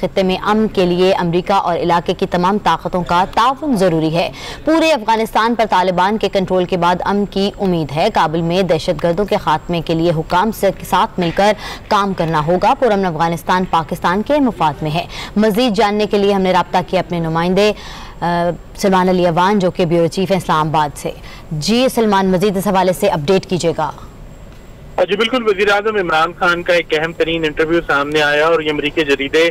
خطے میں امن کے لیے امریکہ اور علاقے کی تمام طاقتوں کا تعاون ضروری ہے۔ پورے افغانستان پر طالبان کے کنٹرول کے بعد امن کی امید ہے۔ کابل میں دہشت گردوں کے خاتمے کے لیے حکام سے ساتھ مل کر کام کرنا ہوگا۔ پرامن افغانستان پاکستان کے مفاد میں ہے۔ مزید جاننے کے لیے ہم نے رابطہ کیا اپنے نمائندے سلمان علی اوان جو کہ بیورو چیف ہیں اسلام آباد سے۔ جی سلمان، مزید اس حوالے سے اپڈیٹ کیجیے گا۔ جی بالکل، وزیر اعظم عمران خان کا ایک اہم ترین انٹرویو سامنے آیا اور یہ امریکی جریدے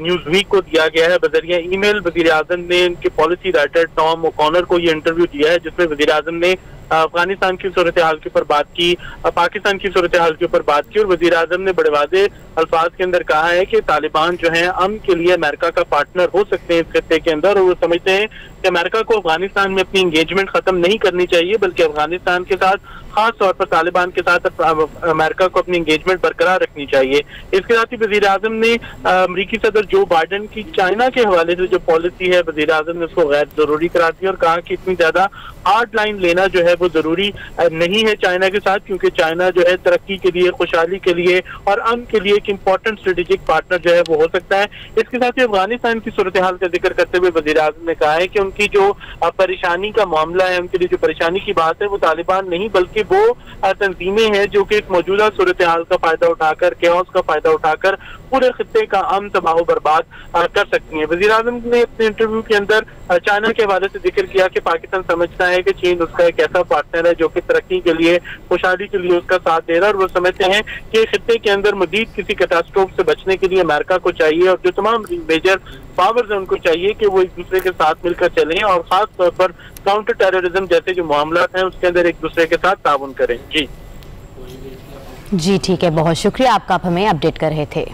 نیوز ویک کو دیا گیا ہے۔ بذریعہ ای میل وزیر اعظم نے ان کے پالیسی رائٹر ٹام اوکونر کو یہ انٹرویو دیا ہے، جس میں وزیر اعظم نے افغانستان کی صورتحال کے اوپر بات کی، پاکستان کی صورتحال کے اوپر بات کی، اور وزیر اعظم نے بڑے واضح الفاظ کے اندر کہا ہے کہ طالبان جو ہیں امن کے لیے امریکہ کا پارٹنر ہو سکتے ہیں اس خطے کے اندر، اور وہ سمجھتے ہیں کہ امریکہ کو افغانستان میں اپنی انگیجمنٹ ختم نہیں کرنی چاہیے، بلکہ افغانستان کے ساتھ خاص طور پر طالبان کے ساتھ امریکہ کو اپنی انگیجمنٹ برقرار رکھنی چاہیے۔ اس کے ساتھ ہی وزیر اعظم نے امریکی صدر جو بائیڈن کی چائنا کے حوالے سے جو پالیسی ہے، وزیر اعظم نے اس کو غیر ضروری قرار دیا اور کہا کہ اتنی زیادہ ہارڈ لائن لینا جو ہے وہ ضروری نہیں ہے چائنا کے ساتھ، کیونکہ چائنا جو ہے ترقی کے لیے، خوشحالی کے لیے اور امن کے لیے ایک امپورٹنٹ اسٹریٹجک پارٹنر جو ہے وہ ہو سکتا ہے۔ اس کے ساتھ ہی افغانستان کی صورتحال کا ذکر کرتے ہوئے وزیر اعظم نے کہا ہے کہ ان کی جو پریشانی کا معاملہ ہے، ان کے لیے جو پریشانی کی بات ہے وہ طالبان نہیں بلکہ وہ تنظیمیں ہیں جو کہ اس موجودہ صورتحال کا فائدہ اٹھا کر، کیوس کا فائدہ اٹھا کر پورے خطے کا امن تباہ و برباد کر سکتی ہیں۔ وزیر اعظم نے اپنے انٹرویو کے اندر چائنا کے حوالے سے ذکر کیا کہ پاکستان سمجھتا ہے کہ چین اس کا ایک ایسا پارٹنر ہے جو کہ ترقی کے لیے، خوشحالی کے لیے اس کا ساتھ دے رہا ہے، اور وہ سمجھتے ہیں کہ خطے کے اندر مزید کسی کیٹاسٹروف سے بچنے کے لیے امریکہ کو چاہیے اور جو تمام میجر پاورز ہیں ان کو چاہیے کہ وہ ایک دوسرے کے ساتھ مل کر چلیں اور خاص طور پر کاؤنٹر ٹیررزم جیسے جو معاملات ہیں اس کے اندر ایک دوسرے کے ساتھ تعاون کریں۔ جی ٹھیک ہے، بہت شکریہ آپ کا، آپ ہمیں اپڈیٹ کر رہے تھے۔